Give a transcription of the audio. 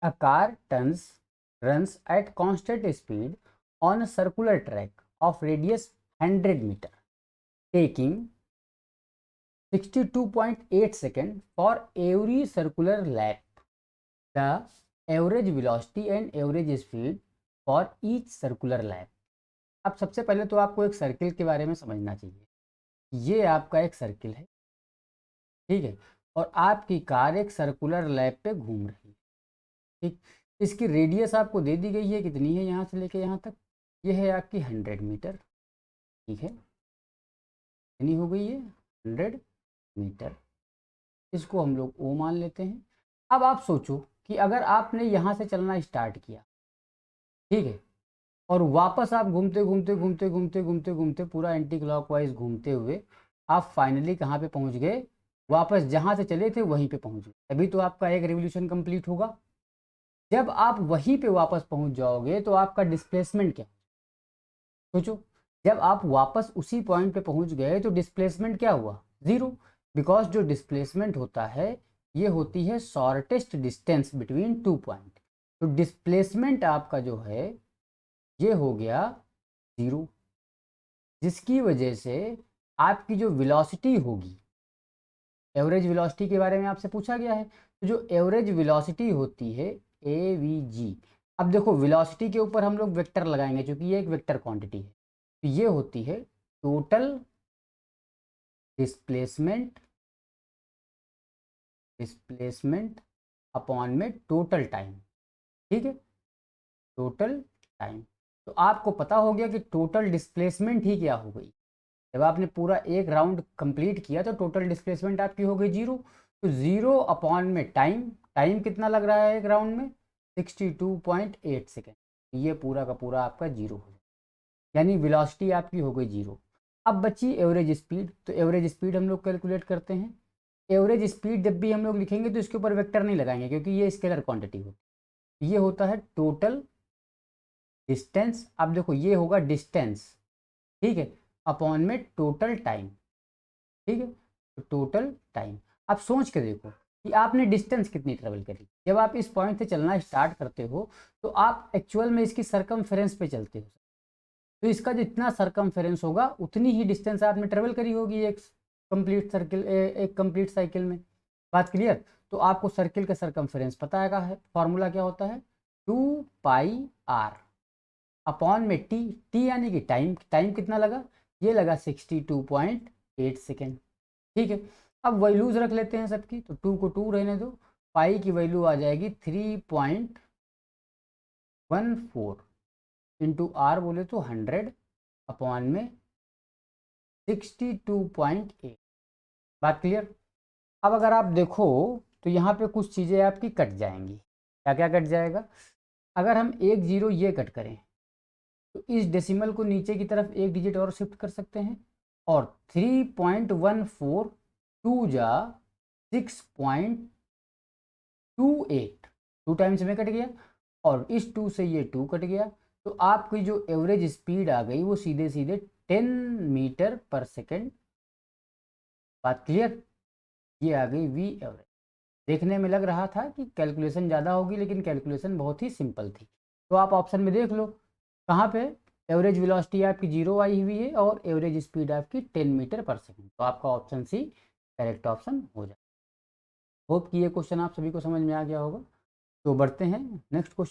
A car runs at constant speed on a circular track of radius 100 meter, taking 62.8 seconds for every circular lap. The average velocity and average speed for each circular lap. अब सबसे पहले तो आपको एक circle के बारे में समझना चाहिए। ये आपका एक सर्किल है, ठीक है, और आपकी कार एक सर्कुलर लैप पे घूम रही है, ठीक। इसकी रेडियस आपको दे दी गई है, कितनी है यहाँ से लेके यहाँ तक, ये है आपकी 100 मीटर, ठीक है। कितनी हो गई है? 100 मीटर। इसको हम लोग ओ मान लेते हैं। अब आप सोचो कि अगर आपने यहाँ से चलना स्टार्ट किया, ठीक है, और वापस आप घूमते घूमते घूमते घूमते घूमते घूमते पूरा एंटी क्लॉकवाइज घूमते हुए आप फाइनली कहाँ पे पहुँच गए? वापस जहाँ से चले थे वहीं पे पहुँच गए, तभी तो आपका एक रिवोल्यूशन कंप्लीट होगा। जब आप वहीं पे वापस पहुँच जाओगे तो आपका डिस्प्लेसमेंट क्या? सोचो, जब आप वापस उसी पॉइंट पे पहुँच गए तो डिस्प्लेसमेंट क्या हुआ? ज़ीरो। बिकॉज जो डिस्प्लेसमेंट होता है ये होती है shortest distance between two point. तो डिस्प्लेसमेंट आपका जो है ये हो गया ज़ीरो, जिसकी वजह से आपकी जो वेलोसिटी होगी, एवरेज वेलोसिटी के बारे में आपसे पूछा गया है, तो जो एवरेज वेलोसिटी होती है AVG। अब देखो वेलोसिटी के ऊपर हम लोग वेक्टर लगाएंगे क्योंकि ये एक वेक्टर क्वांटिटी है, तो ये होती है टोटल डिस्प्लेसमेंट अपॉन में टोटल टाइम, ठीक है, टोटल टाइम। तो आपको पता हो गया कि टोटल डिस्प्लेसमेंट ही क्या हो गई। जब आपने पूरा एक राउंड कंप्लीट किया तो टोटल डिस्प्लेसमेंट आपकी हो गई ज़ीरो। तो ज़ीरो अपॉन में टाइम, टाइम कितना लग रहा है एक राउंड में? 62.8 सेकेंड। ये पूरा का पूरा आपका जीरो हो जाए, यानी वेलोसिटी आपकी हो गई जीरो। अब बची एवरेज स्पीड, तो एवरेज स्पीड हम लोग कैलकुलेट करते हैं। एवरेज स्पीड जब भी हम लोग लिखेंगे तो इसके ऊपर वेक्टर नहीं लगाएंगे क्योंकि ये स्केलर क्वांटिटी होती है। ये होता है टोटल डिस्टेंस। अब देखो ये होगा डिस्टेंस, ठीक है, अपॉन में टोटल टाइम, ठीक है, तो टोटल टाइम। अब सोच के देखो कि आपने डिस्टेंस कितनी ट्रेवल करी। जब आप इस पॉइंट से चलना स्टार्ट करते हो तो आप एक्चुअल में इसकी सरकमफेरेंस पे चलते हो, तो इसका जितना सरकमफेरेंस होगा उतनी ही डिस्टेंस आपने ट्रेवल करी होगी एक कंप्लीट सर्किल, एक कंप्लीट साइकिल में। बात क्लियर? तो आपको सर्किल का सरकमफेरेंस पता है, फॉर्मूला क्या होता है? 2πr अपॉन में टी, टी यानी कि टाइम। टाइम कितना लगा? ये लगा 62.8 सेकेंड, ठीक है। अब वैल्यूज रख लेते हैं सबकी, तो 2 को 2 रहने दो, पाई की वैल्यू आ जाएगी 3.14 इंटू आर बोले तो 100 अपॉन में 62.8। बात क्लियर? अब अगर आप देखो तो यहाँ पे कुछ चीज़ें आपकी कट जाएंगी। क्या क्या कट जाएगा? अगर हम एक जीरो ये कट करें तो इस डेसिमल को नीचे की तरफ एक डिजिट और शिफ्ट कर सकते हैं, और 3.14 टू जा 6.28, 2 टाइम्स में कट गया, और इस 2 से ये 2 कट गया, तो आपकी जो एवरेज स्पीड आ गई वो सीधे सीधे 10 मीटर पर सेकेंड। बात क्लियर? ये आ गई वी एवरेज। देखने में लग रहा था कि कैलकुलेशन ज़्यादा होगी, लेकिन कैलकुलेशन बहुत ही सिंपल थी। तो आप ऑप्शन में देख लो कहाँ पे एवरेज वेलोसिटी आपकी जीरो आई हुई है और एवरेज स्पीड आपकी 10 मीटर पर सेकेंड। तो आपका ऑप्शन सी करेक्ट ऑप्शन हो जाए। होप कि ये क्वेश्चन आप सभी को समझ में आ गया होगा। तो बढ़ते हैं नेक्स्ट क्वेश्चन।